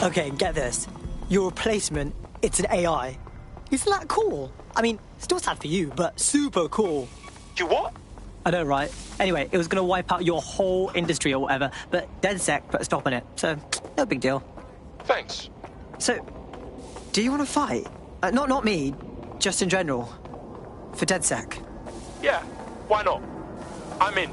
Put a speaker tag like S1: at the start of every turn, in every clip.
S1: Okay, get this. Your replacement, it's an AI. Isn't that cool? I mean, still sad for you, but super cool.
S2: You what?
S1: I know, right? Anyway, it was going to wipe out your whole industry or whatever, but DedSec put a stop on it, so no big deal.
S2: Thanks.
S1: So, do you want to fight? Not me, just in general. For DedSec.
S2: Yeah, why not? I'm in.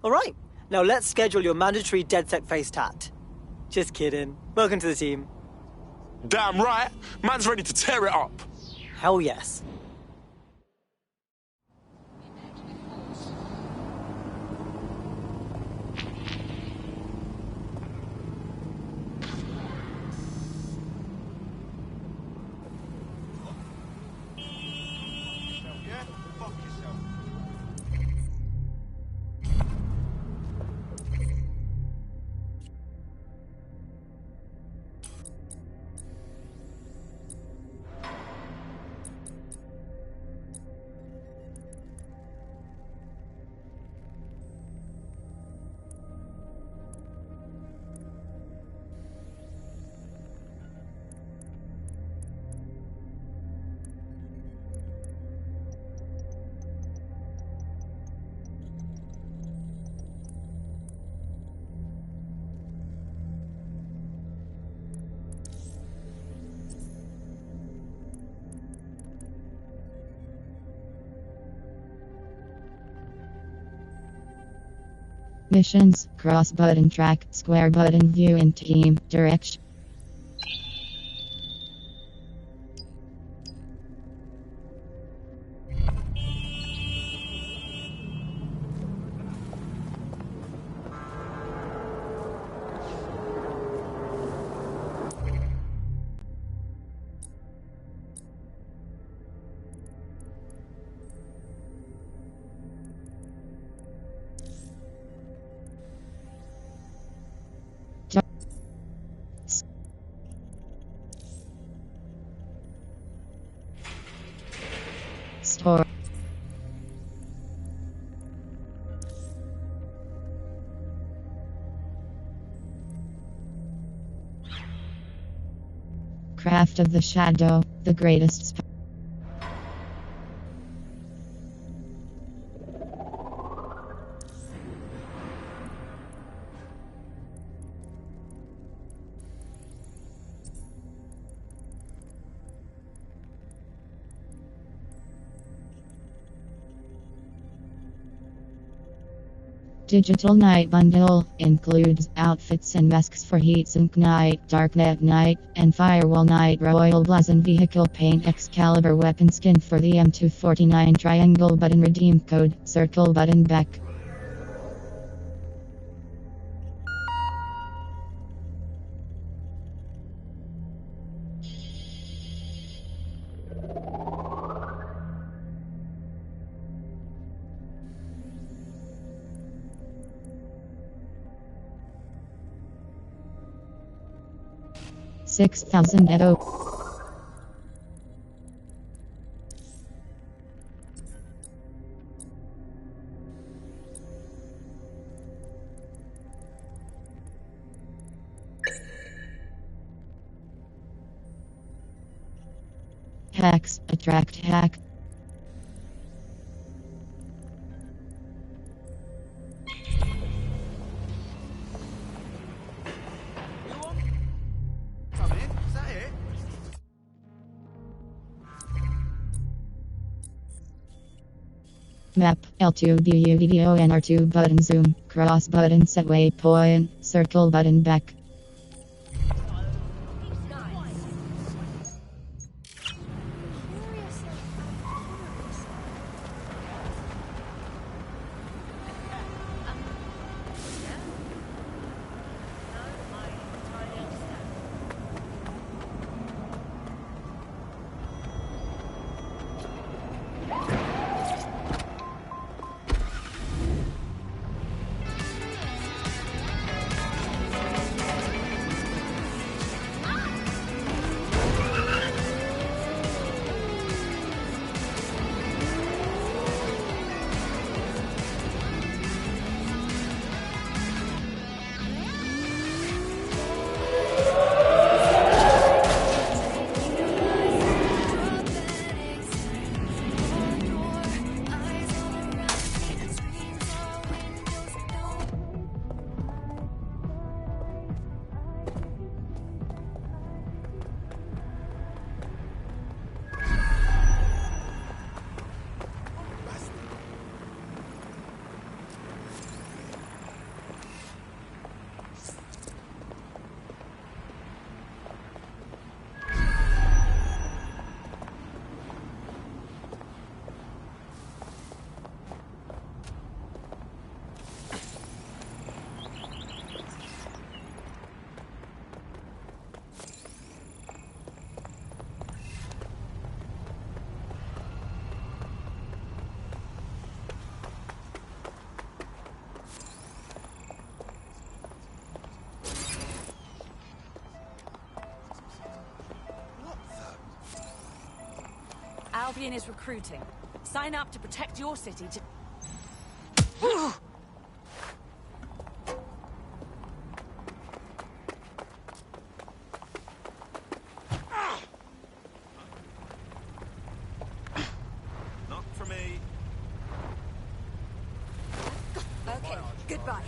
S1: All right, now let's schedule your mandatory DedSec face tat. Just kidding. Welcome to the team.
S2: Damn right. Man's ready to tear it up.
S1: Hell yes.
S3: Missions, cross button track, square button view in team, direction. Store. Craft of the Shadow, the greatest. Digital Night Bundle includes outfits and masks for Heatsink Night, Darknet Night, and Firewall Night, Royal Blazon Vehicle Paint, Excalibur Weapon Skin for the M249, Triangle Button Redeem Code, Circle Button Back. $6,000 Hacks, attract hack. Map, L2 DUDO and R2 button zoom, cross button set waypoint, circle button back.
S4: Albion is recruiting. Sign up to protect your city to...
S2: Not for me.
S4: Okay, goodbye.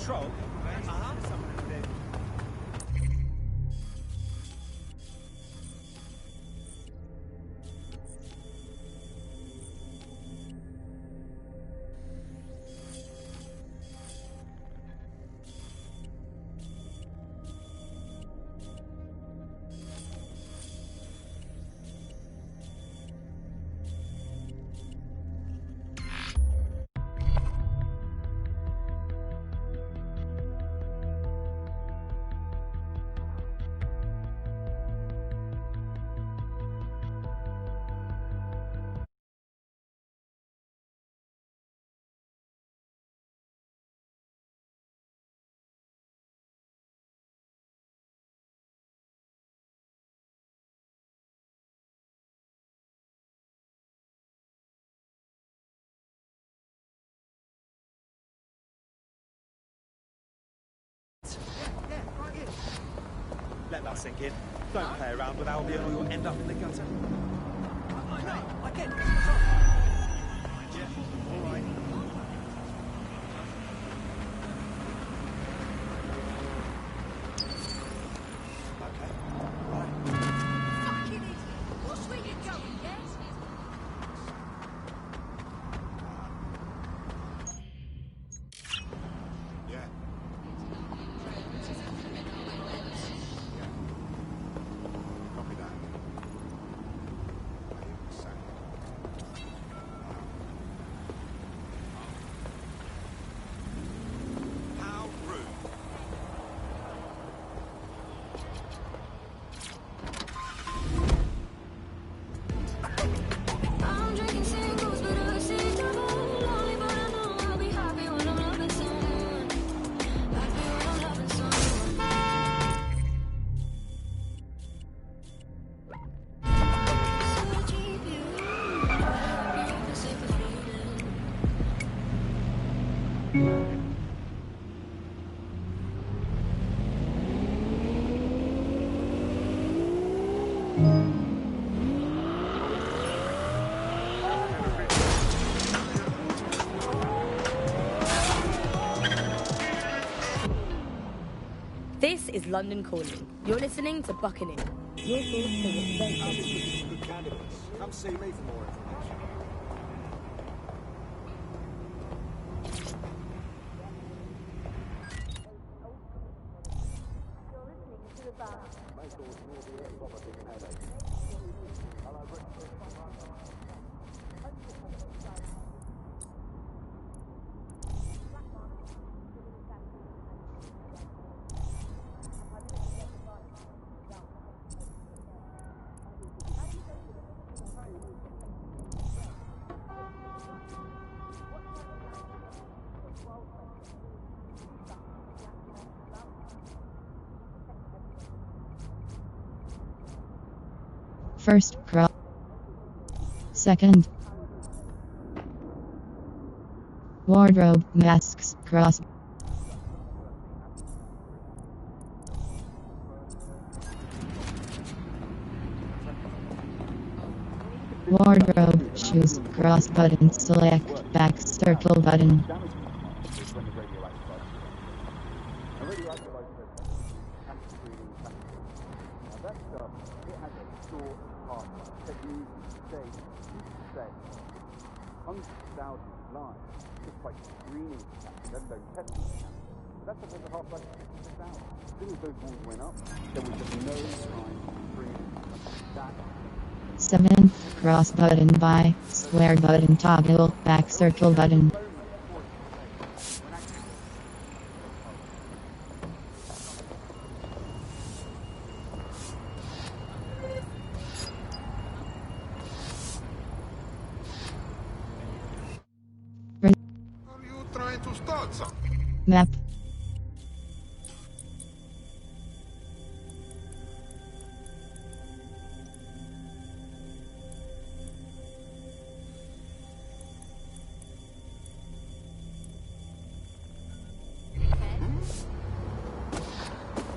S2: Troll? Someone over there. Let that sink in. Don't play around with Albion or you'll end up in the gutter. I know, I get it. Yeah, all right.
S4: Fucking idiot! What's where you going, yes?
S2: Yeah. Copy that. How rude.
S5: I'm drinking singles, but I say double. Lonely, but I know I'll be happy when I'm loving someone. Happy when I'm loving someone. So deep, you opposite the feeling.
S6: This is London Calling. You're listening to Buccaneer. Your source for what's
S2: Good candidates. Come see me for more information.
S3: First, crawl. Second, Wardrobe, masks, cross. Wardrobe, shoes, cross button, select, back circle button. Seventh, cross button by, square button toggle, back circle button.
S7: Are you trying to start something?
S3: Map.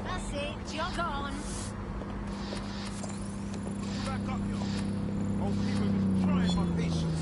S4: That's it. Jog on.
S7: Back up, yo. Old people is trying my patience.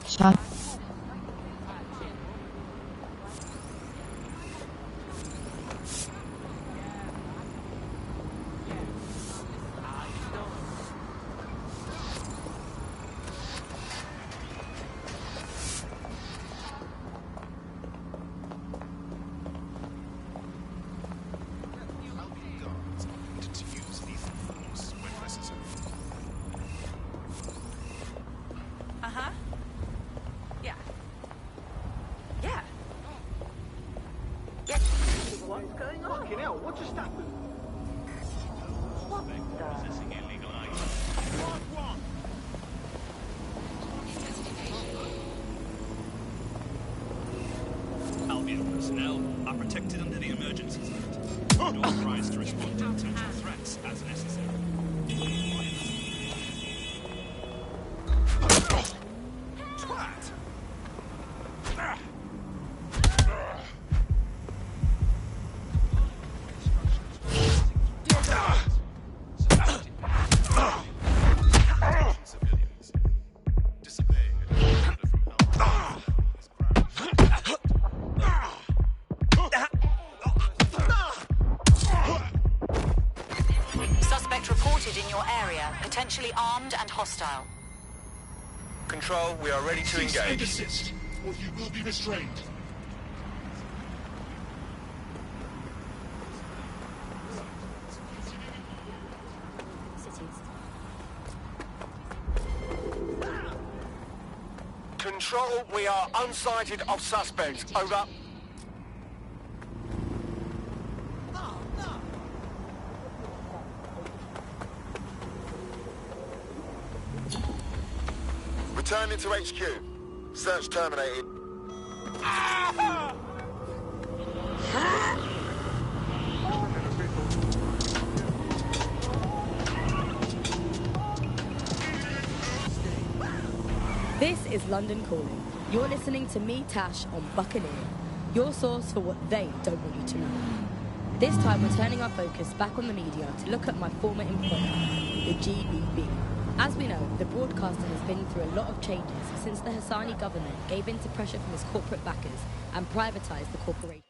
S7: Shot.
S4: Uh-huh. Yeah. Yeah. Yeah.
S2: What's going on? Fucking hell, what just happened?
S8: Albion personnel are protected under the Emergencies Act. You're authorized to respond to potential threats as necessary.
S7: Twat!
S8: Civilians disobeying an order from Albion is crime.
S9: Suspect reported in your area, potentially armed and hostile.
S10: Control, we are ready to
S7: Cease and
S10: engage.
S7: desist, or you will be restrained.
S10: Control, we are unsighted of suspects. Over. Returning to HQ. Search terminated.
S6: This is London Calling. You're listening to me, Tash, on Buccaneer, your source for what they don't want you to know. This time we're turning our focus back on the media to look at my former employer, the GBB. As we know, the broadcaster has been through a lot of changes since the Hassani government gave in to pressure from his corporate backers and privatised the corporation.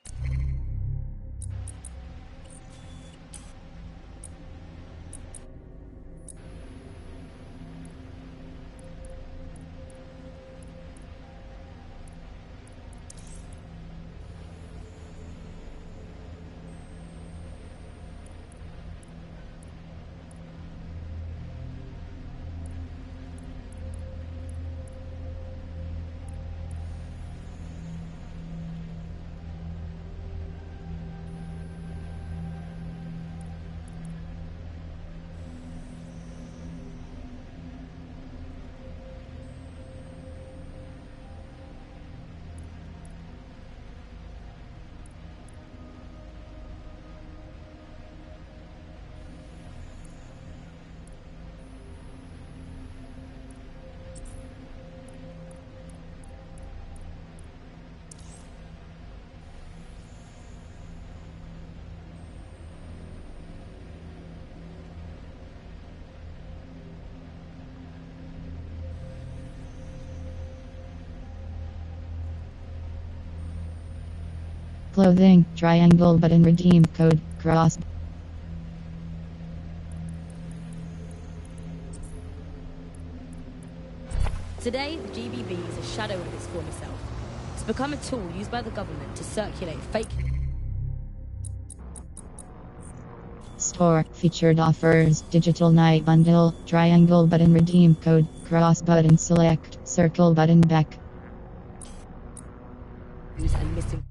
S3: clothing, triangle button redeem code, cross.
S6: Today, the GBB is a shadow of its former self. It's become a tool used by the government to circulate fake
S3: Store, featured offers, digital night bundle, triangle button redeem code, cross button select, circle button back.
S6: news and missing.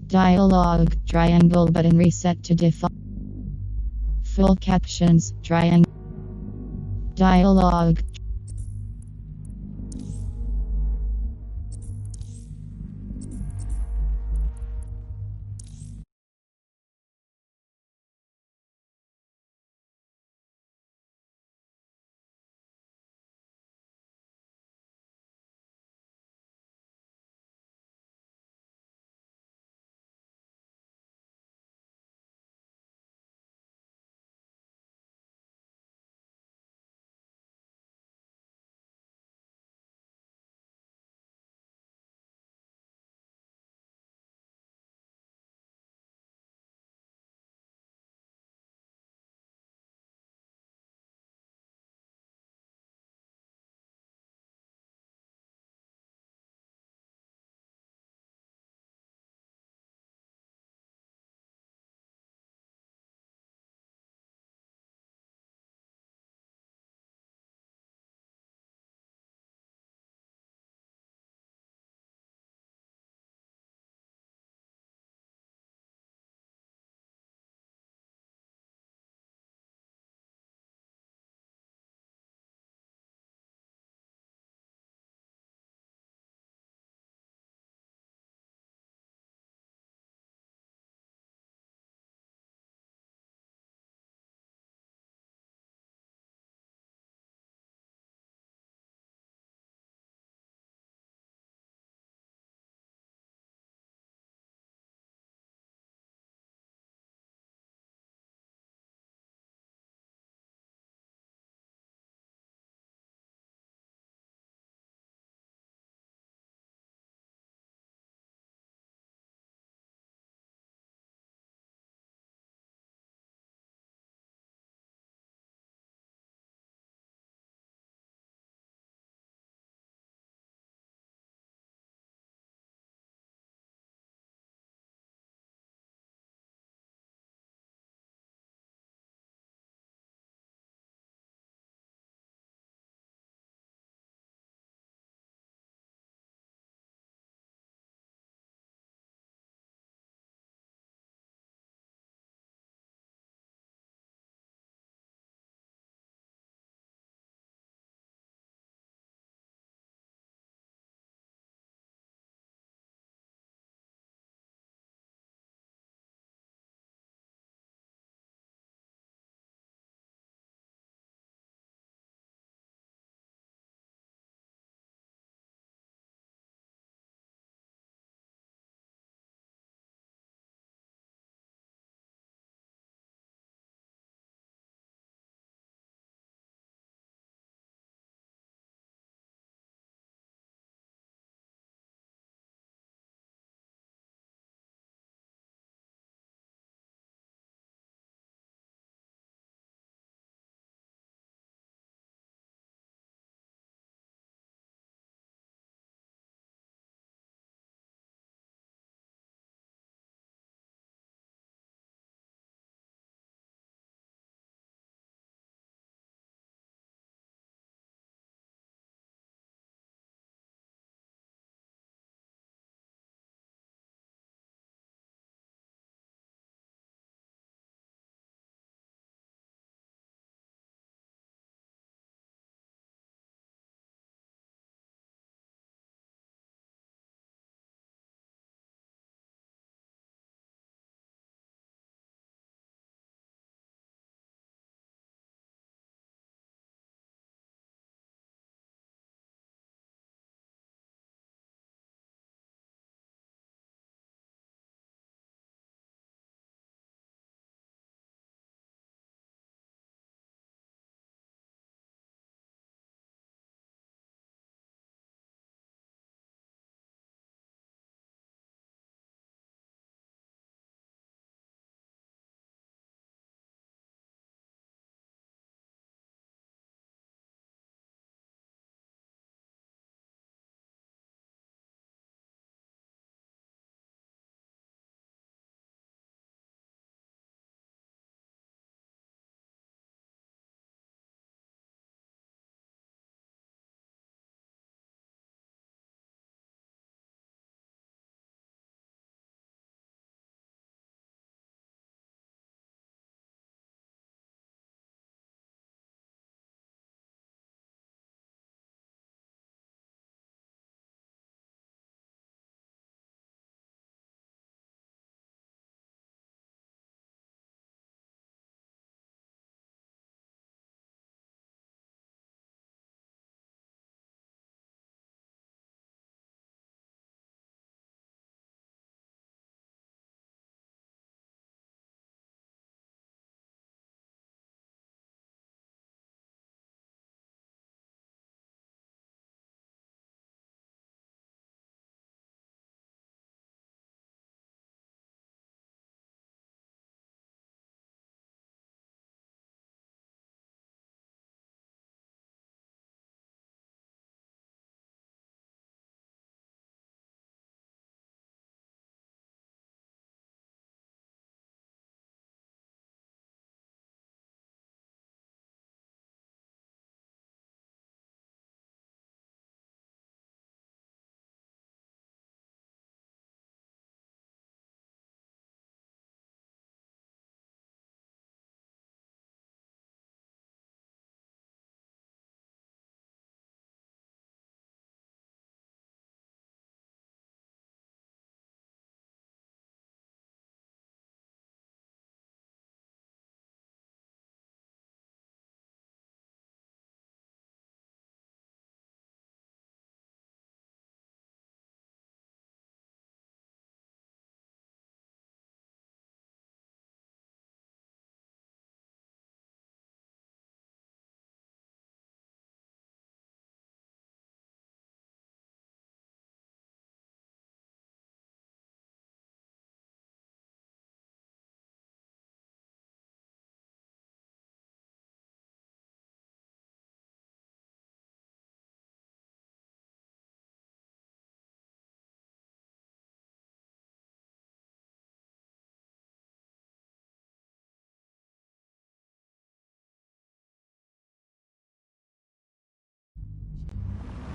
S3: Dialogue, triangle button reset to default. Full captions, triangle. Dialogue.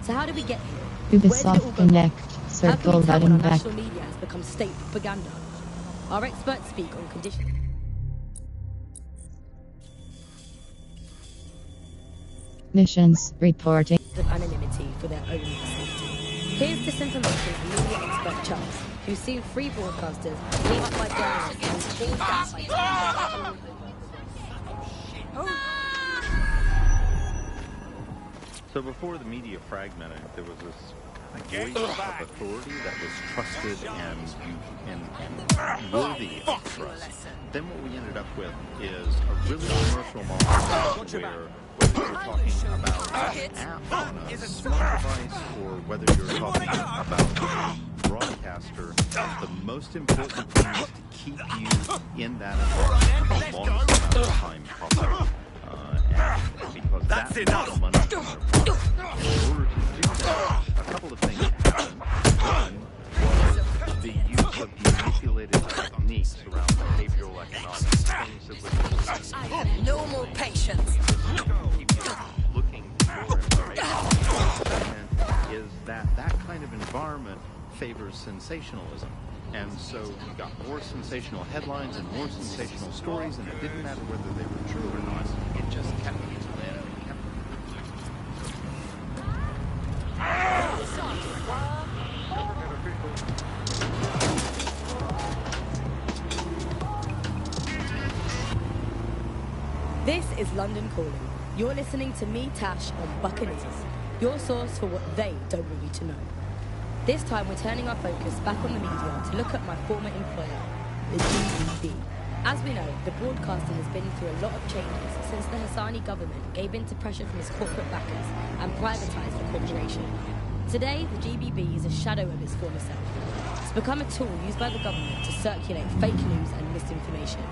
S6: So how did we get here? Where did it all
S3: Ubisoft
S6: go
S3: Connect.
S6: wrong? How can
S3: Circle
S6: we tell when
S3: button
S6: our
S3: back.
S6: national media has become state propaganda? Our experts speak on conditions
S3: Missions reporting.
S6: of anonymity for their own safety. Here's disinformation and media expert Charles, who's seen free broadcasters being up by journalists and called down by
S11: So before the media fragmented, there was this voice of authority that was trusted and worthy of trust. Then what we ended up with is a really commercial model where whether you're talking about an app on a smart device or whether you're talking about a broadcaster, the most important thing is to keep you in that environment for the longest amount of time possible. And because that's enough money from their product. In order to do that, a couple of things happened. One was the use of manipulated techniques around behavioral economics, things that would
S4: I have no more patience.
S11: keep you looking for information. Second is that kind of environment favors sensationalism. And so you got more sensational headlines and more sensational stories, and it didn't matter whether they were true or not. It just kept
S6: This is London Calling. You're listening to me, Tash, on Buccaneers, your source for what they don't want you to know. This time we're turning our focus back on the media to look at my former employer, the GBB. As we know, the broadcasting has been through a lot of changes since the Hassani government gave in to pressure from its corporate backers and privatised the corporation. Today, the GBB is a shadow of its former self. It's become a tool used by the government to circulate fake news and misinformation.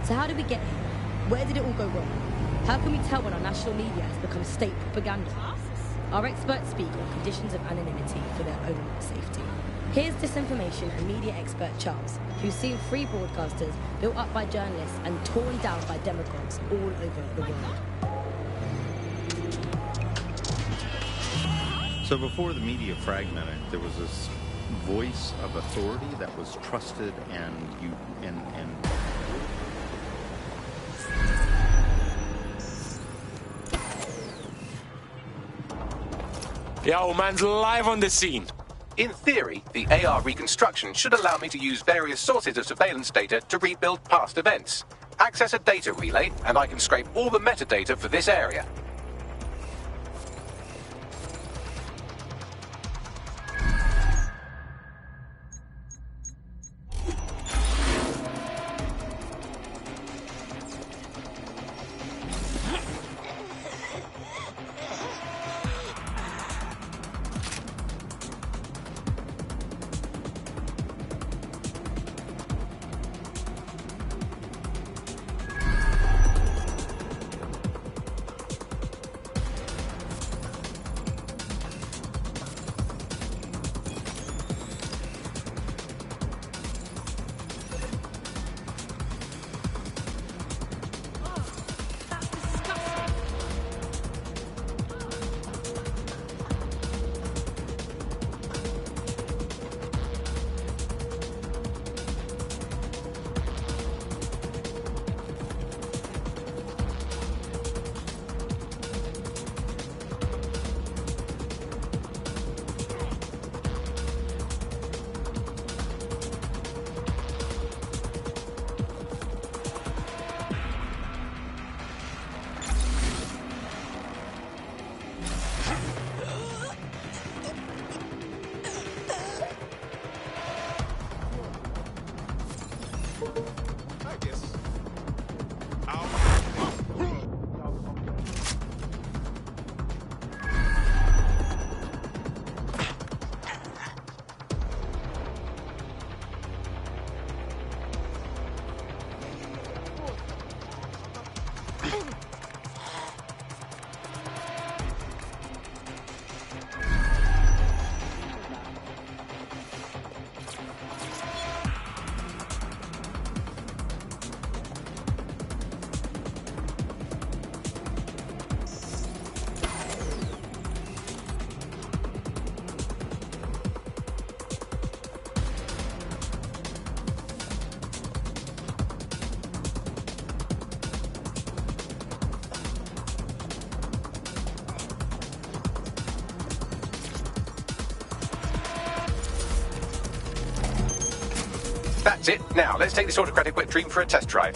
S6: So how did we get here? Where did it all go wrong? How can we tell when our national media has become state propaganda? Our experts speak on conditions of anonymity for their own safety. Here's disinformation and media expert Charles, who's seen free broadcasters built up by journalists and torn down by demagogues all over the world.
S11: So before the media fragmented, there was this voice of authority that was trusted and
S10: The old man's live on the scene.
S12: In theory, the AR reconstruction should allow me to use various sources of surveillance data to rebuild past events. Access a data relay, and I can scrape all the metadata for this area. That's it. Now, let's take this autocratic wet dream for a test drive.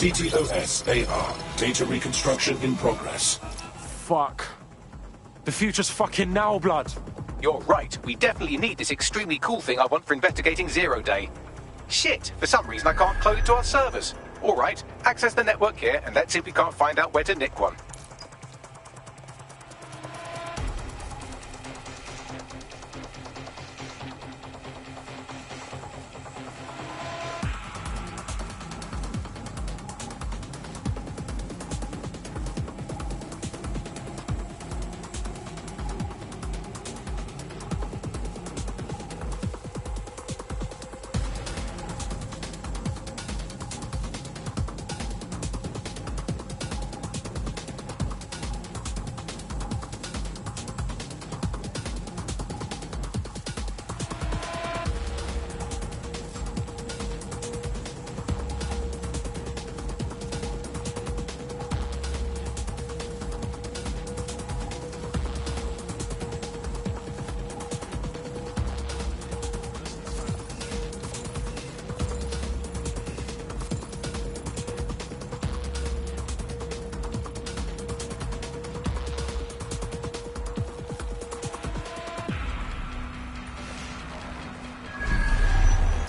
S13: CTOS-AR. Data reconstruction in progress.
S14: Fuck. The future's fucking now, blood.
S12: You're right. We definitely need this extremely cool thing I want for investigating Zero Day. Shit, for some reason I can't clone it to our servers. All right, access the network here and let's see if we can't find out where to nick one.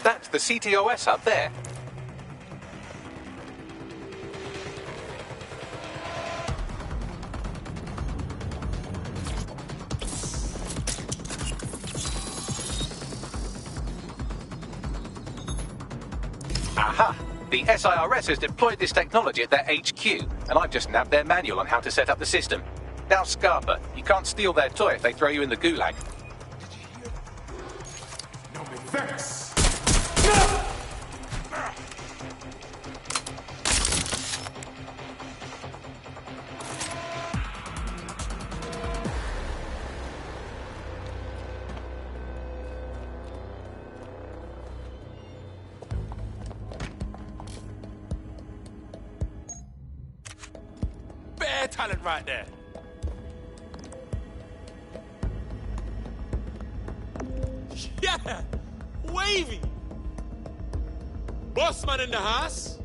S12: That's the CTOS up there. Aha! The SIRS has deployed this technology at their HQ, and I've just nabbed their manual on how to set up the system. Now, Scarpa, you can't steal their toy if they throw you in the gulag.
S7: No me vex.
S14: Bare talent right there. Yeah! Wavy! Bossman in the house?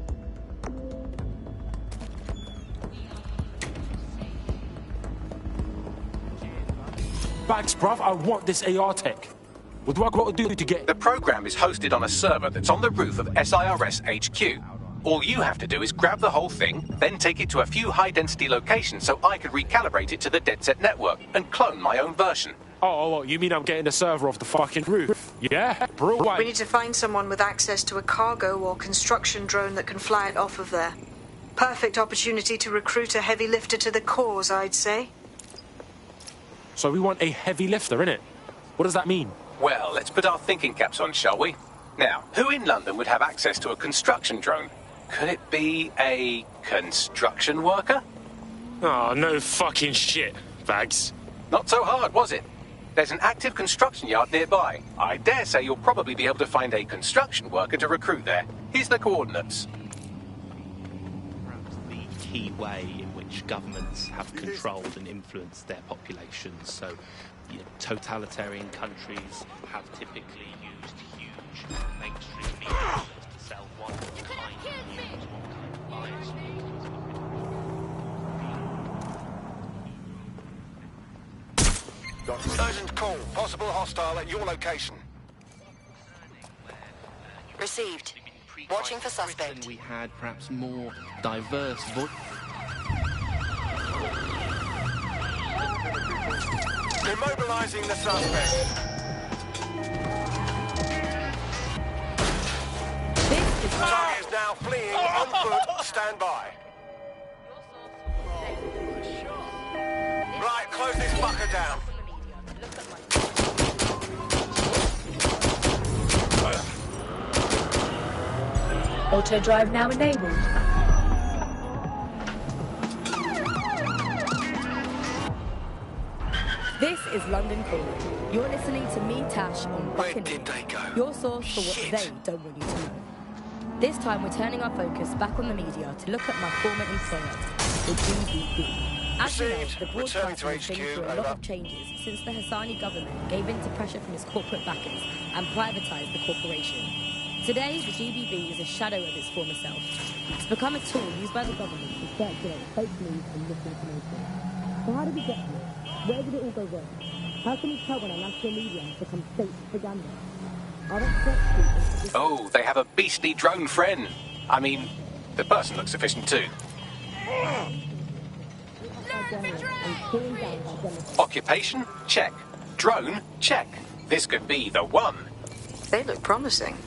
S14: Bags, bruv, I want this AR tech. What do I got to do to get it?
S12: The program is hosted on a server that's on the roof of SIRS HQ. All you have to do is grab the whole thing, then take it to a few high-density locations so I can recalibrate it to the dead set network and clone my own version.
S14: Oh, you mean I'm getting the server off the fucking roof? Yeah? Bro,
S15: We need to find someone with access to a cargo or construction drone that can fly it off of there. Perfect opportunity to recruit a heavy lifter to the cause, I'd say.
S14: So we want a heavy lifter, innit? What does that mean?
S12: Well, let's put our thinking caps on, shall we? Now, who in London would have access to a construction drone? Could it be a construction worker?
S14: Oh, no fucking shit, Bags.
S12: Not so hard, was it? There's an active construction yard nearby. I dare say you'll probably be able to find a construction worker to recruit there. Here's the coordinates.
S16: Perhaps the key way in which governments have controlled and influenced their populations. So, totalitarian countries have typically used huge mainstream media to sell one kind of news, one kind of bias.
S10: Urgent call. Possible hostile at your location.
S9: Received. Watching for suspect.
S16: We had perhaps more diverse
S10: Immobilizing the suspect. Target is now fleeing on foot. Stand by. Right, close this fucker down.
S6: Auto drive now enabled. This is London Calling. You're listening to me, Tash, on Buccaneer. Your source for what they don't want you to know. This time we're turning our focus back on the media to look at my former employer, the GBB. As you know, the broadcaster has been through a lot of changes since the Hassani government gave in to pressure from its corporate backers and privatised the corporation. Today, the GBB is a shadow of its former self. It's become a tool used by the government to circulate fake news and misinformation. So how did we get here? Where did it all go wrong? How can we tell when our national media has become state propaganda?
S12: Oh, they have a beastly drone friend. I mean, the person looks efficient too. Occupation? Check. Drone? Check. This could be the one.
S15: They look promising.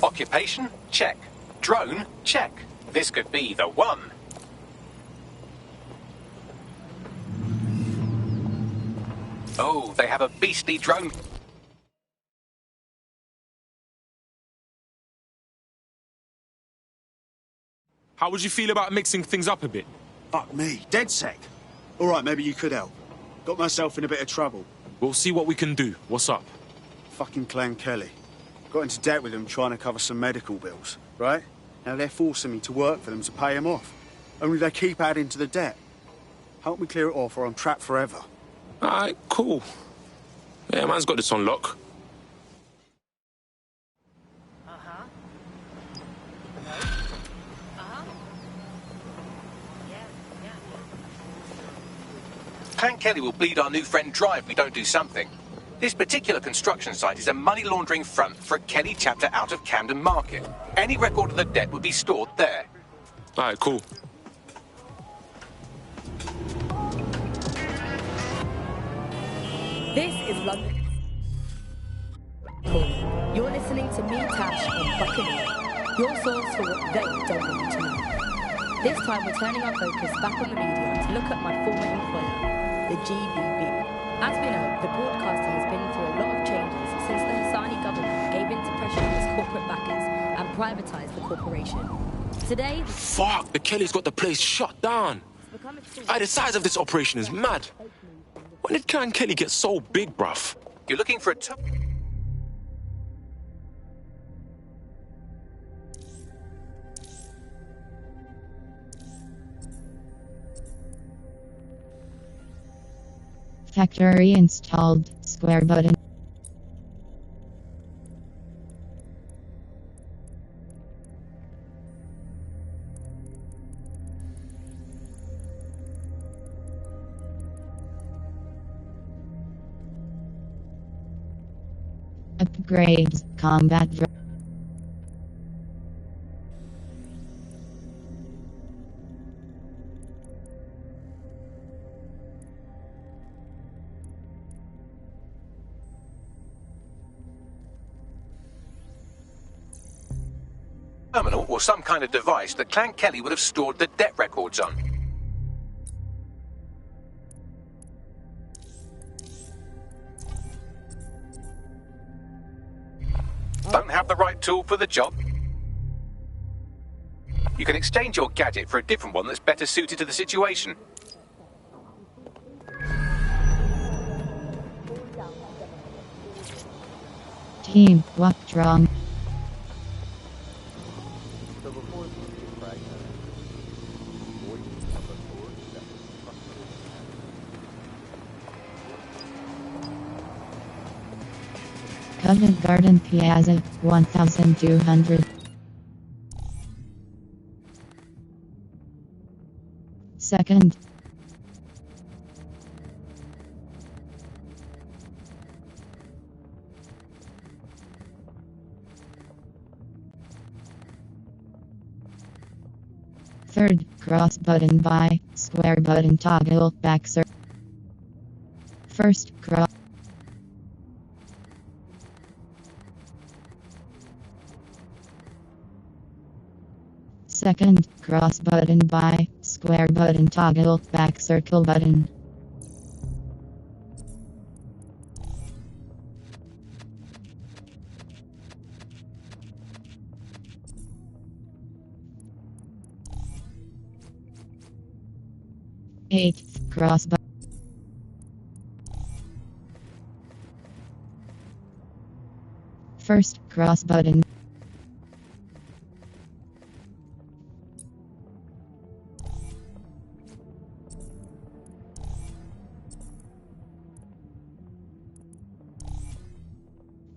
S12: Occupation? Check. Drone? Check. This could be the one. Oh, they have a beastly drone.
S14: How would you feel about mixing things up a bit?
S17: Fuck me, DedSec. All right, maybe you could help. Got myself in a bit of trouble.
S14: We'll see what we can do. What's up?
S17: Fucking Clan Kelly. Got into debt with them trying to cover some medical bills, right? Now they're forcing me to work for them to pay them off. Only they keep adding to the debt. Help me clear it off or I'm trapped forever.
S14: Alright, cool. Yeah, man's got this on lock.
S12: Clan Kelly will bleed our new friend dry if we don't do something. This particular construction site is a money laundering front for a Kelly chapter out of Camden Market. Any record of the debt would be stored there.
S14: Alright, cool.
S6: This is London. You're listening to me, Tash, on Buccaneer. Your source for what they don't want you to know. This time we're turning our focus back on the media to look at my former employer, the GBB. As we know, the broadcaster has been through a lot of changes since the Hassani government gave in to pressure from its corporate backers and privatised the corporation. Today...
S14: Fuck! The Kellys got the place shut down! The size of this operation is mad! When did Clan Kelly get so big, bruv?
S12: You're looking for a
S3: Factory installed. Square button. Upgrades. Combat drone.
S12: terminal or some kind of device that Clan Kelly would have stored the debt records on. Don't have the right tool for the job? You can exchange your gadget for a different one that's better suited to the situation.
S3: Team, what's wrong? Covent Garden Piazza, 1200. Second. Third, cross button by, square button toggle back sir. First cross. Second, cross button by, square button toggle, back circle button. Eighth, cross button. First, cross button.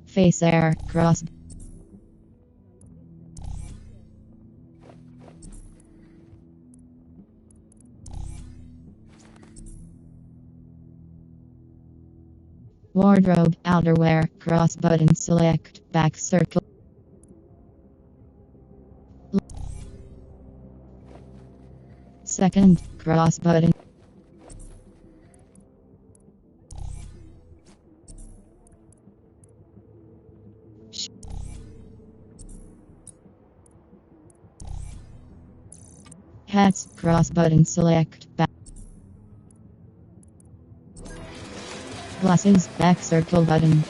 S3: Face air, cross. Wardrobe, outerwear, cross button select, back circle. Second, cross button. Hats, cross button select, back. Glasses, back circle button.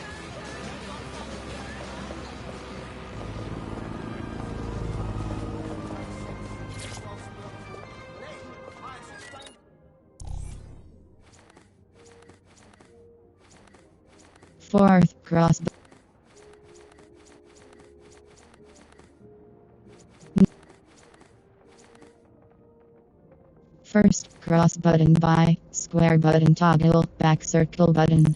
S3: Fourth, cross button. First, cross button by, square button toggle, back circle button.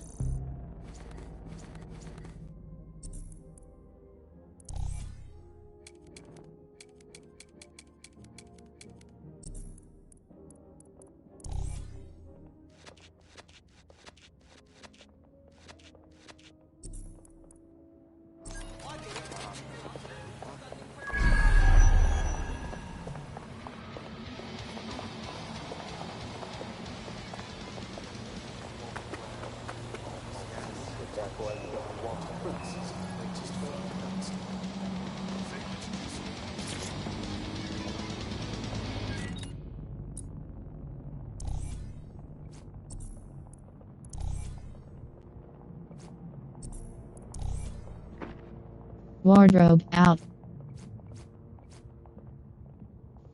S3: Wardrobe out.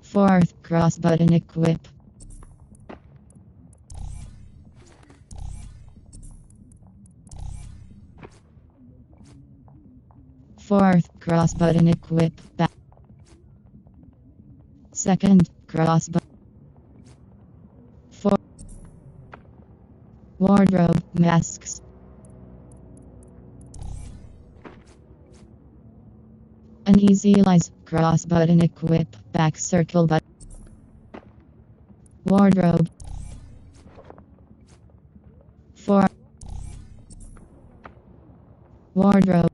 S3: Fourth, cross button equip. Fourth, cross button equip, back. Second, cross button. Fourth, wardrobe, masks. Uneasy-lies, cross button equip, back circle button. Wardrobe. 4. Wardrobe.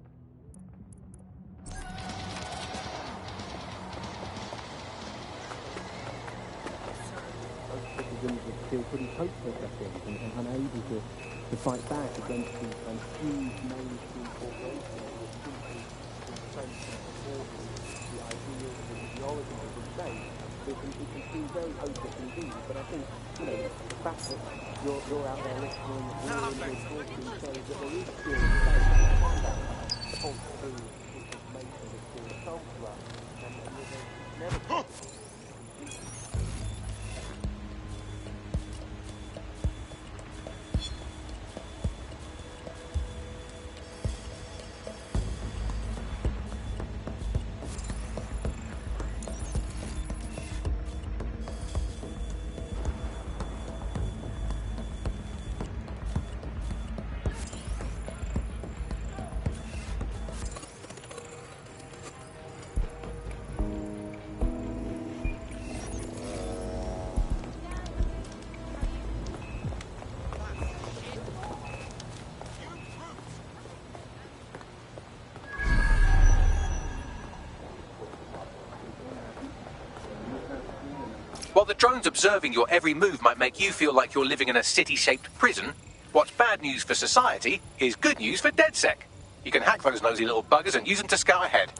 S18: Citizens would feel pretty hopeless, I think, and unable to fight back against these huge mainstream corporations that simply entrenched and supporting the ideals and the ideology of the state. It can seem very hopeless indeed, but I think, the fact that you're out there listening and you're talking shows that there is still a space to combat that false through information that's being told to us, and never
S12: While the drones observing your every move might make you feel like you're living in a city-shaped prison, what's bad news for society is good news for DedSec. You can hack those nosy little buggers and use them to scout ahead.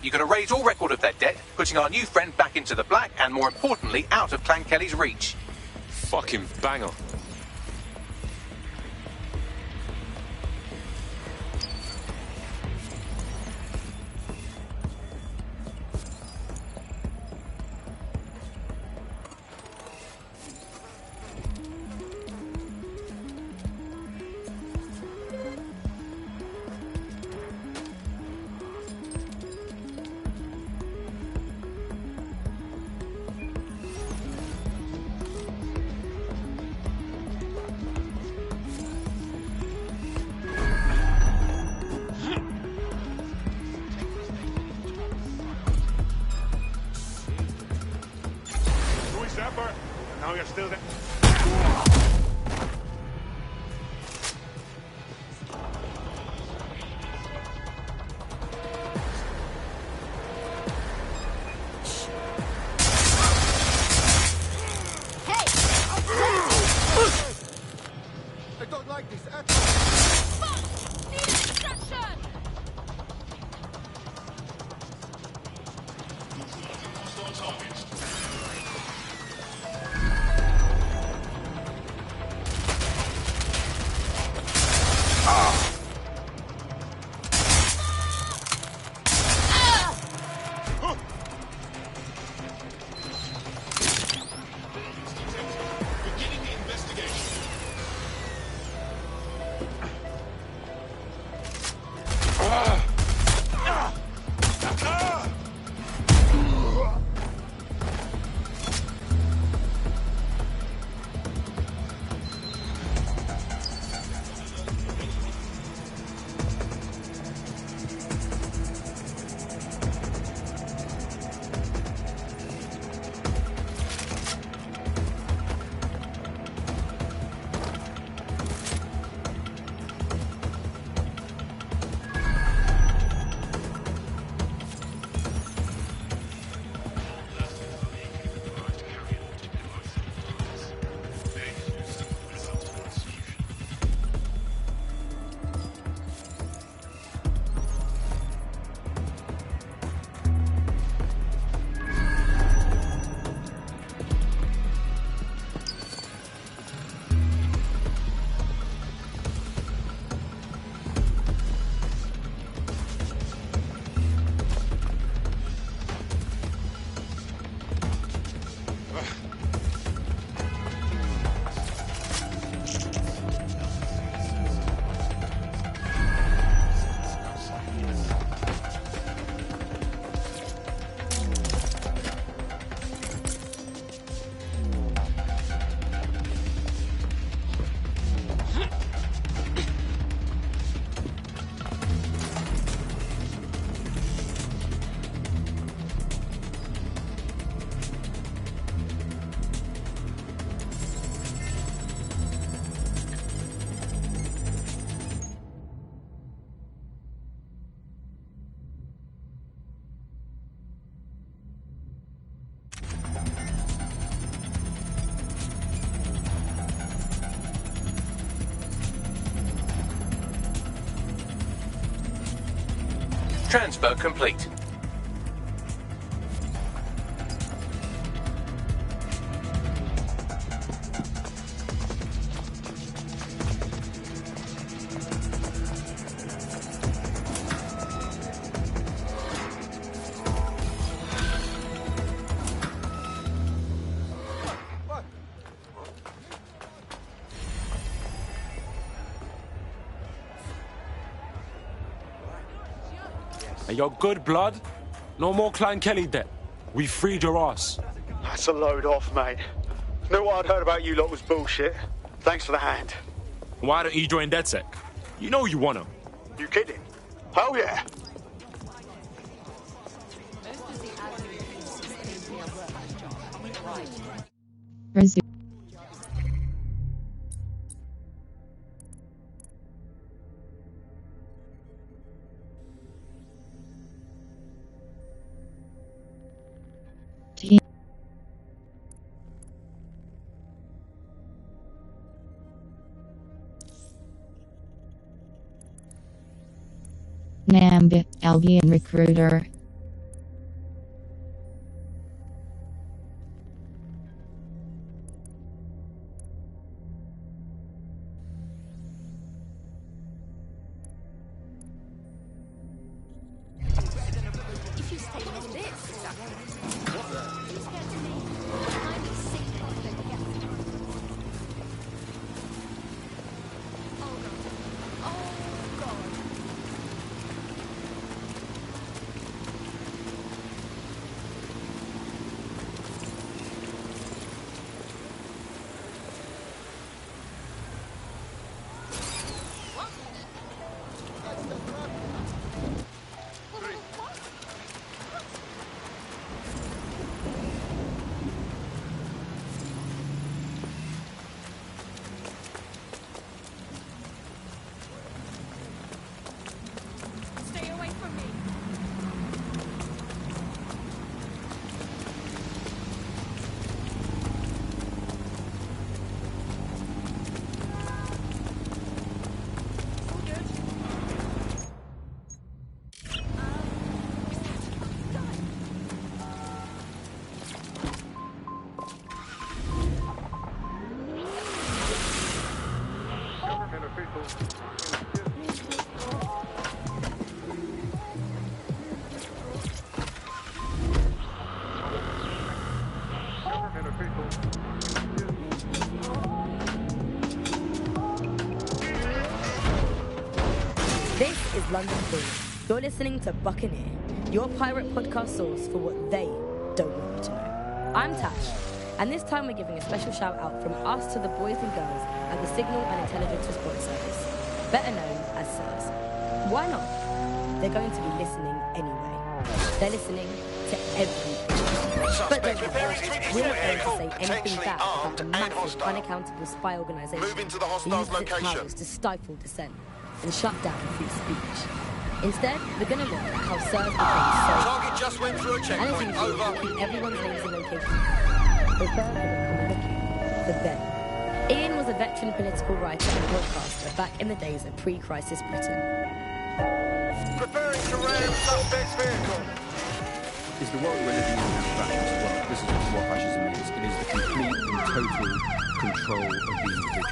S12: you're going to raise all record of their debt, putting our new friend back into the black and, more importantly, out of Clan Kelly's reach.
S14: Fucking banger.
S7: Now you're still there.
S17: I don't like this at
S4: Fuck! Need an extraction!
S12: Transfer complete.
S14: Hey, you're good blood. No more Clan Kelly debt. We freed your ass.
S17: That's a load off, mate. Knew what I'd heard about you lot was bullshit. Thanks for the hand.
S14: Why don't you join DedSec? You know you wanna.
S17: You kidding? Hell yeah.
S3: Resume. Nambit, Albion Recruiter.
S6: London Calling. You're listening to Buccaneer, your pirate podcast source for what they don't want you to know. I'm Tash, and this time we're giving a special shout out from us to the boys and girls at the Signal and Intelligence Response Service, better known as SIRS. Why not? They're going to be listening anyway. They're listening to everything. But don't worry, we're not going to say anything bad about the massive, unaccountable spy organisation that uses its powers to stifle dissent and shut down free speech. Instead, we're going to look at how SIRS became so...
S10: Target just went through a checkpoint.
S6: And as usual, we'll keep everyone's names and locations. But SIRS have looking for them. Ian was a veteran political writer and broadcaster back in the days of pre-crisis Britain.
S10: Preparing to ram suspect's vehicle.
S19: Is the world we're living in fascist world? This is what fascism is. It is the complete and total control of the individual.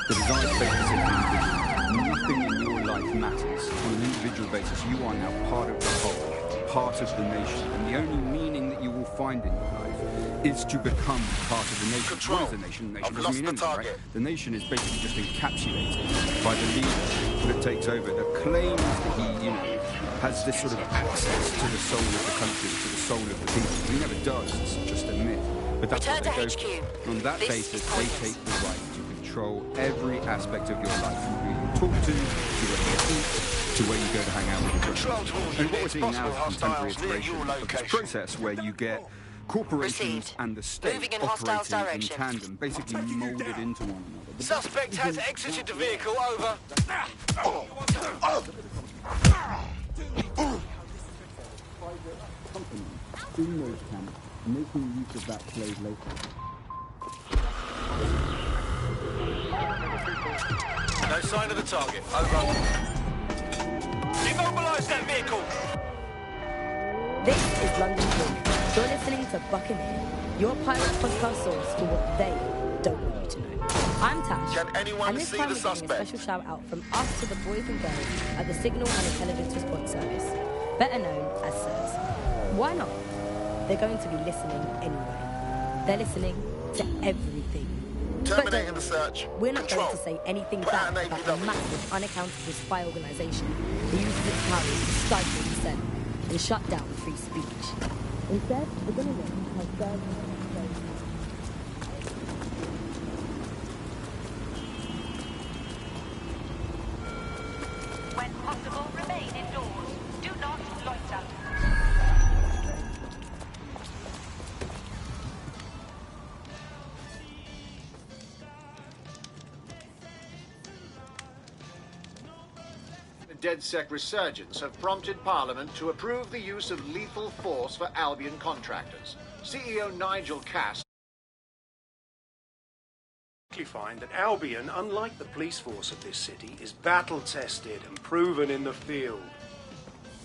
S19: The design basis of the individual. Nothing in your life matters. On an individual basis, you are now part of the whole, part of the nation. And the only meaning that you will find in your life is to become part of the nation. What is the nation? The nation doesn't mean anything, right? The nation is basically just encapsulated by the leader that takes over, that claims that he, has this sort of access to the soul of the country, to the soul of the people. He never does. It's just a myth. But that's what they go for. On that basis, they take the right to control every aspect of your life, from who you talk to where you eat, to where you go to hang out with your friends. And what we're seeing now is a contemporary iteration of this process where you get corporations and the state operating in tandem, basically molded into one another.
S10: Suspect has exited the vehicle, over.
S19: In those camps, making use of that slave labor.
S10: No sign of the target, over. Immobilise that vehicle!
S6: This is London Calling. You're listening to Buccaneer, your pirate podcast source for what they don't want you to know. I'm Tash, and this time we're giving a special shout out from us to the boys and girls at the Signal and Intelligence Response Service, better known as SIRS. Why not? They're going to be listening anyway. They're listening to everything.
S10: Terminating the search.
S6: We're not going to say anything bad about the massive, unaccountable spy organisation that uses its powers to stifle dissent and shut down free speech. Instead, we're going to look at how SIRS...
S9: When possible, remain indoors. Do not loiter.
S10: The DedSec resurgence have prompted Parliament to approve the use of lethal force for Albion contractors. CEO Nigel Cass
S20: find that Albion, unlike the police force of this city, is battle-tested and proven in the field.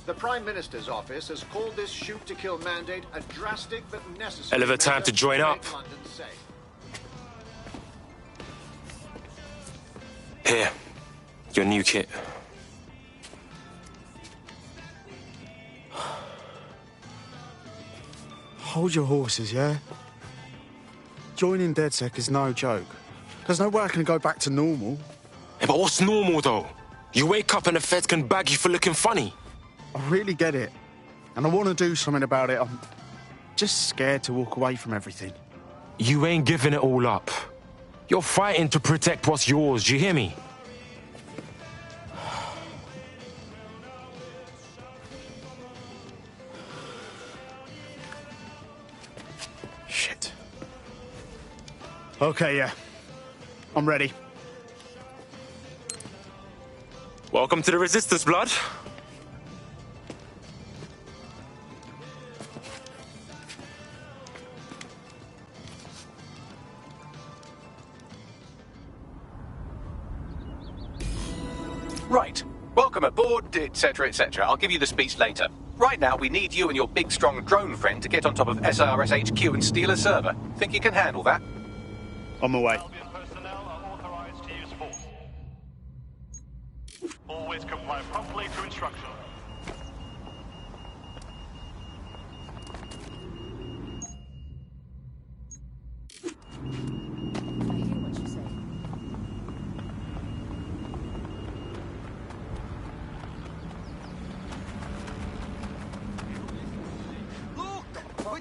S10: The Prime Minister's office has called this shoot-to-kill mandate a drastic but necessary...
S14: Hell of a time to join up.
S10: London safe.
S14: Here, your new kit.
S17: Hold your horses, yeah? Joining DedSec is no joke. There's no way I can go back to normal.
S14: Yeah, but what's normal, though? You wake up and the feds can bag you for looking funny.
S17: I really get it. And I want to do something about it. I'm just scared to walk away from everything.
S14: You ain't giving it all up. You're fighting to protect what's yours, do you hear me?
S17: Shit. Okay, yeah. I'm ready.
S14: Welcome to the Resistance, blood.
S12: Right. Welcome aboard, etc., etc. I'll give you the speech later. Right now, we need you and your big, strong drone friend to get on top of SIRS HQ and steal a server. Think you can handle that?
S17: On my way.
S7: Always comply promptly to instruction.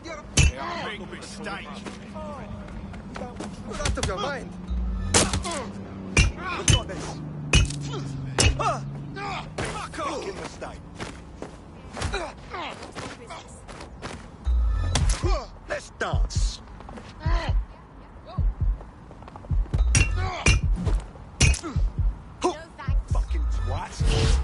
S7: Big mistake.
S2: You're out of your mind. We got this. Fuck off. Fucking mistake. Let's dance. Fucking twat.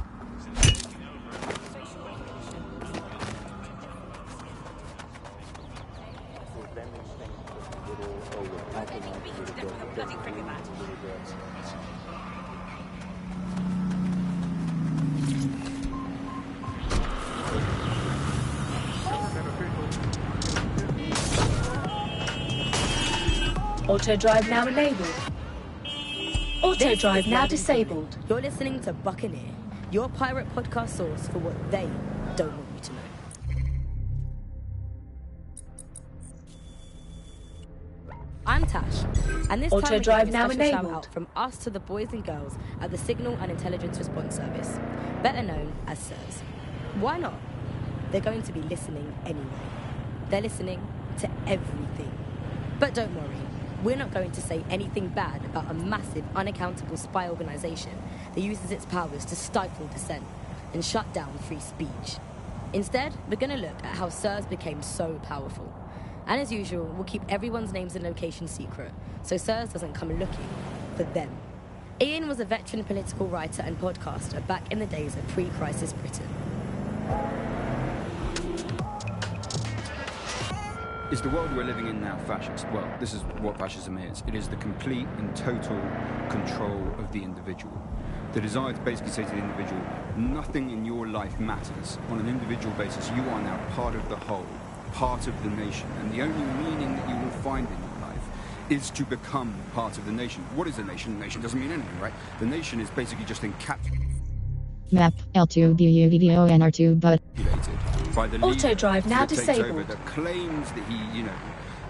S6: Auto drive now enabled. Auto drive now disabled. You're listening to Buccaneer, your pirate podcast source for what they don't want you to know. I'm Tash, and this
S5: Auto
S6: time we're
S5: drive
S6: giving a
S5: now
S6: special shout
S5: enabled.
S6: out from us to the boys and girls at the Signal and Intelligence Response Service, better known as SIRS. Why not? They're going to be listening anyway. They're listening to everything. But don't worry, we're not going to say anything bad about a massive, unaccountable spy organisation that uses its powers to stifle dissent and shut down free speech. Instead, we're going to look at how SIRS became so powerful. And as usual, we'll keep everyone's names and locations secret, so SIRS doesn't come looking for them. Ian was a veteran political writer and podcaster back in the days of pre-crisis Britain.
S19: Is the world we're living in now fascist? Well, this is what fascism is. It is the complete and total control of the individual. The desire to basically say to the individual, nothing in your life matters. On an individual basis, you are now part of the whole, part of the nation, and the only meaning that you will find in your life is to become part of the nation. What is a nation? A nation doesn't mean anything, right? The nation is basically just encapsulated
S3: Map L2BUVDONR2 but
S19: by the
S5: Auto
S19: leader
S5: drive now
S19: that takes over,
S5: disabled.
S19: that claims that he,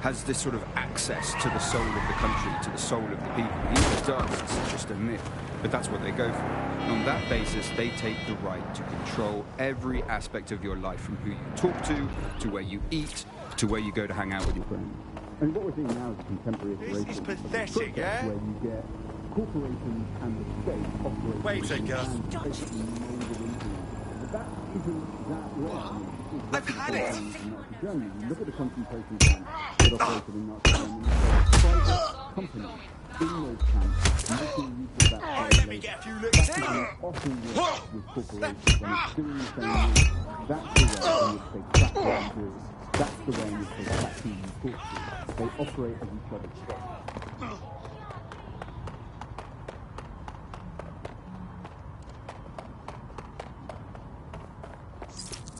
S19: has this sort of access to the soul of the country, to the soul of the people. He never does, it's just a myth. But that's what they go for. And on that basis, they take the right to control every aspect of your life, from who you talk to where you eat, to where you go to hang out with your friends. And what we're seeing now is a contemporary iteration.
S2: This is pathetic, yeah?
S19: Where you get corporations and the state operating.
S2: Wait a second.
S19: That isn't that wrong.
S2: I've had it.
S19: Germany. Look at the concentration camps that operated in Nazi Germany. Private companies in those camps making use of that.
S2: Alright, let me get a few licks in.
S19: Often work with corporations and it's doing the same thing. That's the way in which they track what you do. That's the way in which they track who you talk to. They operate as each other's stock.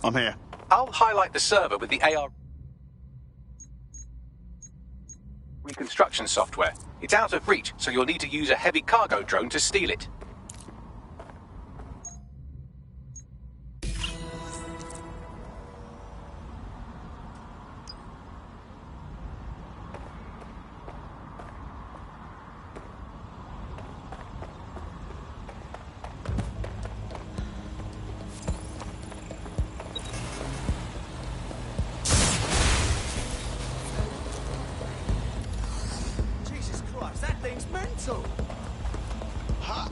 S17: I'm here.
S12: I'll highlight the server with the AR reconstruction software. It's out of reach, so you'll need to use a heavy cargo drone to steal it.
S2: Jesus Christ, that thing's mental. Ha!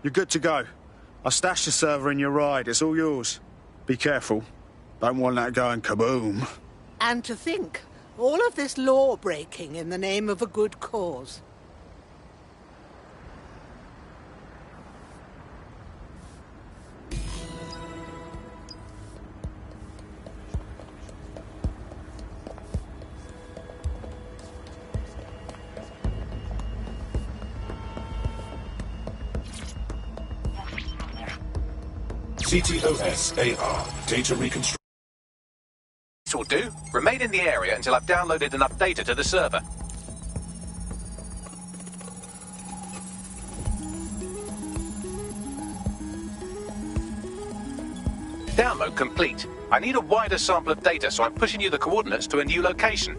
S17: You're good to go. I stashed the server in your ride. It's all yours. Be careful. Don't want that going kaboom.
S4: And to think, all of this law-breaking in the name of a good cause.
S13: CTOS-AR, data reconstruction.
S12: This will do. Remain in the area until I've downloaded enough data to the server. Download complete. I need a wider sample of data, so I'm pushing you the coordinates to a new location.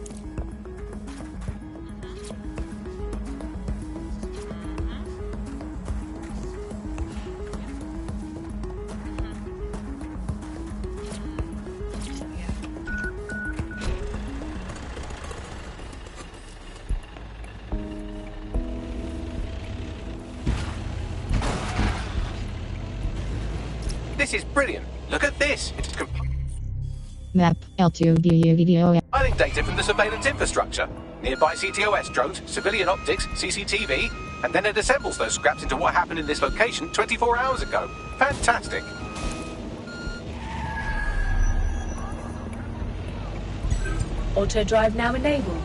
S12: This is brilliant. Look at this. It's
S3: Map L2DUVDO.
S12: compiling data from the surveillance infrastructure. Nearby CTOS drones, civilian optics, CCTV, and then it assembles those scraps into what happened in this location 24 hours ago. Fantastic.
S6: Auto drive now enabled.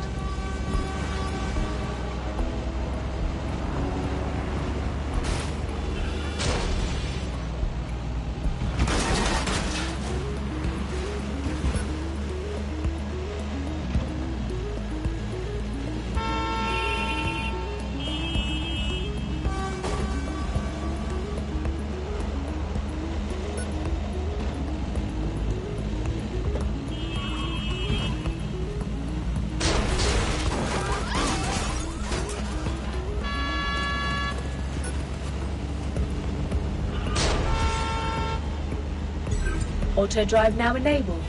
S6: Auto drive now enabled.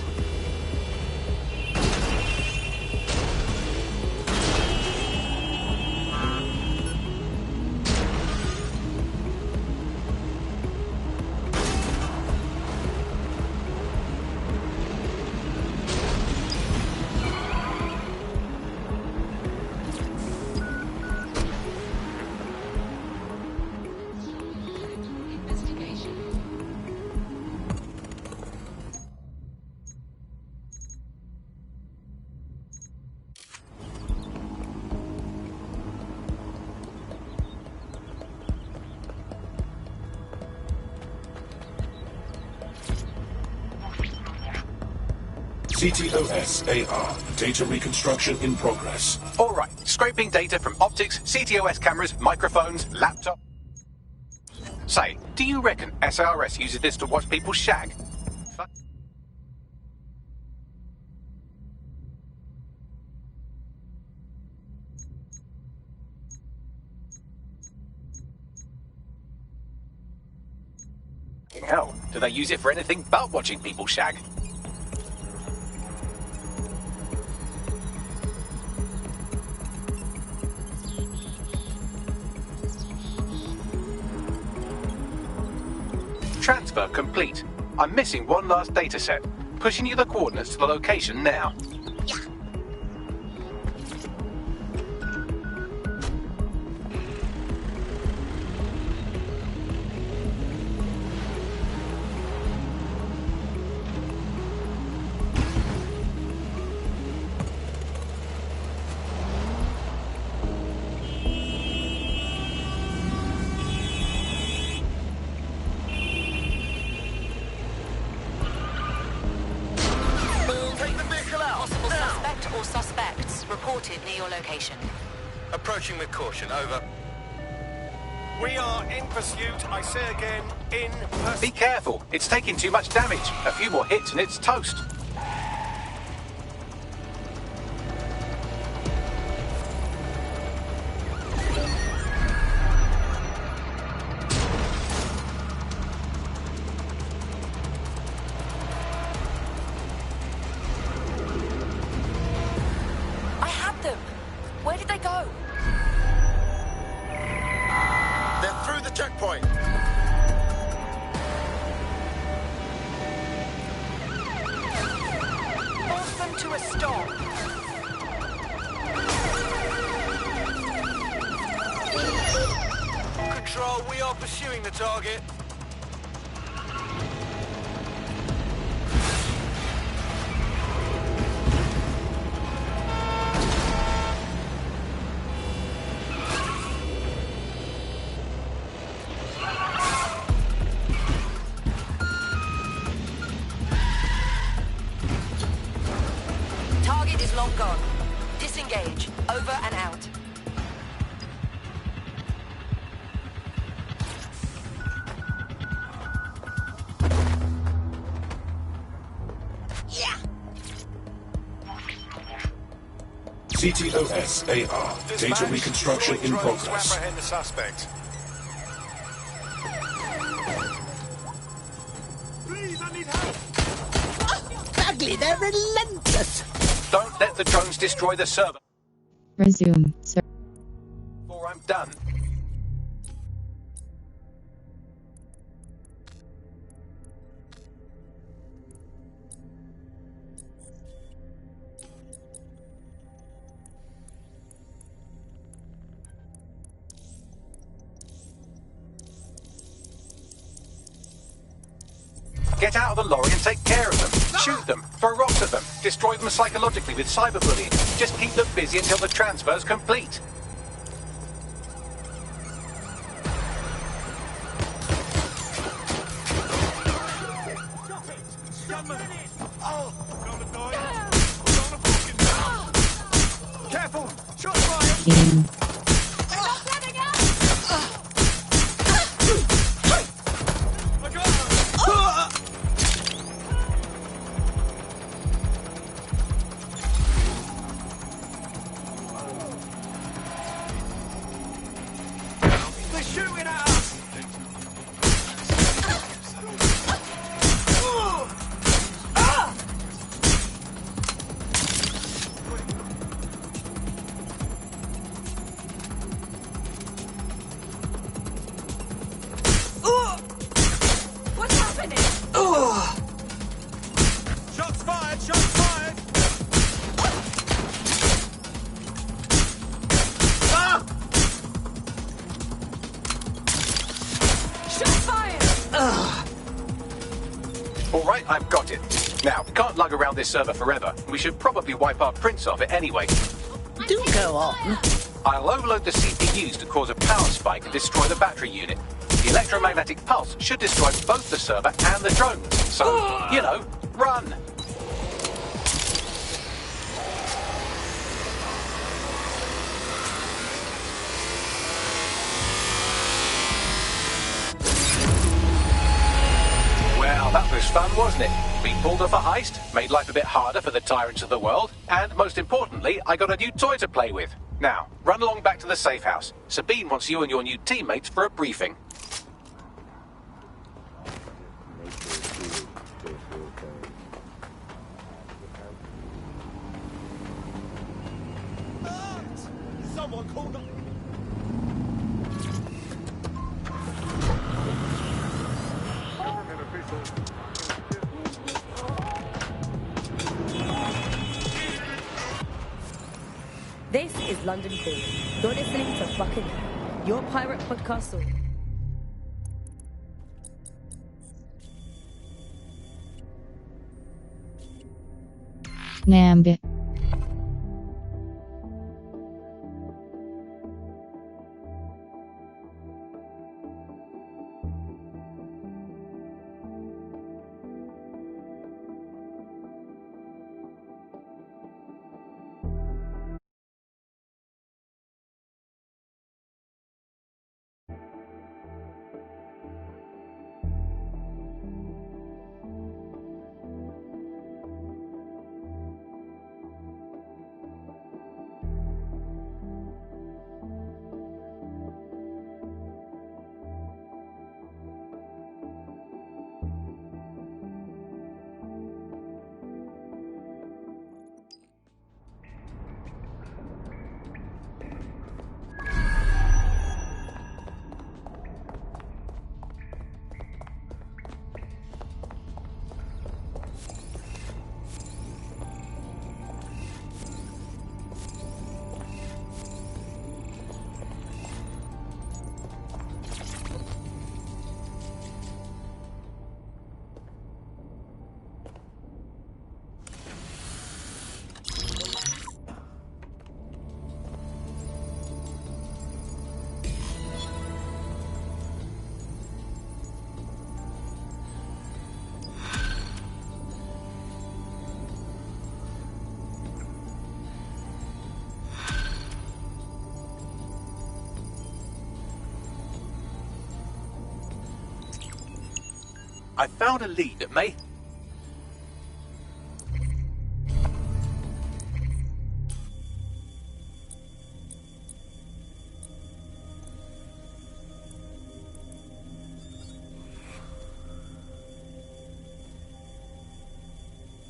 S13: CTOS-AR, data reconstruction in progress.
S12: All right, scraping data from optics, CTOS cameras, microphones, laptop. Say, do you reckon SIRS uses this to watch people shag? Hell, do they use it for anything but watching people shag? Transfer complete. I'm missing one last data set. Pushing you the coordinates to the location now.
S9: Possible suspect or suspects reported near your location.
S21: Approaching with caution, over. We are in pursuit, I say again, in pursuit.
S12: Be careful, it's taking too much damage. A few more hits and it's toast.
S21: They're through the checkpoint.
S9: a stop.
S21: Control, we are pursuing the target.
S9: Target is long gone. Disengage. Over and out.
S13: CTOS-AR. Data reconstruction in progress.
S21: Apprehend the suspect.
S2: Please, I need help!
S4: Bagley, they're relentless!
S12: Don't let the drones destroy the server
S3: Resume, sir.
S12: before I'm done. Get out of the lorry and take care of them. Shoot them, throw rocks at them, destroy them psychologically with cyberbullying. Just keep them busy until the transfer's complete.
S21: Careful! Shots fired!
S3: Game.
S21: They're shooting at us!
S9: What's happening?
S2: Shots fired! Shots fired!
S9: Shots fired!
S12: All right, I've got it. Now, we can't lug around this server forever. We should probably wipe our prints off it anyway.
S4: Do go on.
S12: I'll overload the CPUs to cause a power spike and destroy the battery unit. The electromagnetic pulse should destroy both the server and the drones. So, you know, run! Well, that was fun, wasn't it? We pulled off a heist, made life a bit harder for the tyrants of the world, and most importantly, I got a new toy to play with. Now, run along back to the safe house. Sabine wants you and your new teammates for a briefing.
S2: Someone called up.
S6: This is London Calling. You're listening to Buccaneer, your pirate podcast source.
S3: Nambit.
S12: I found a lead that may...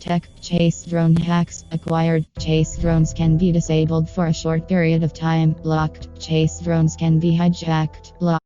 S3: Tech chase drone hacks acquired. Chase drones can be disabled for a short period of time. Locked chase drones can be hijacked. Locked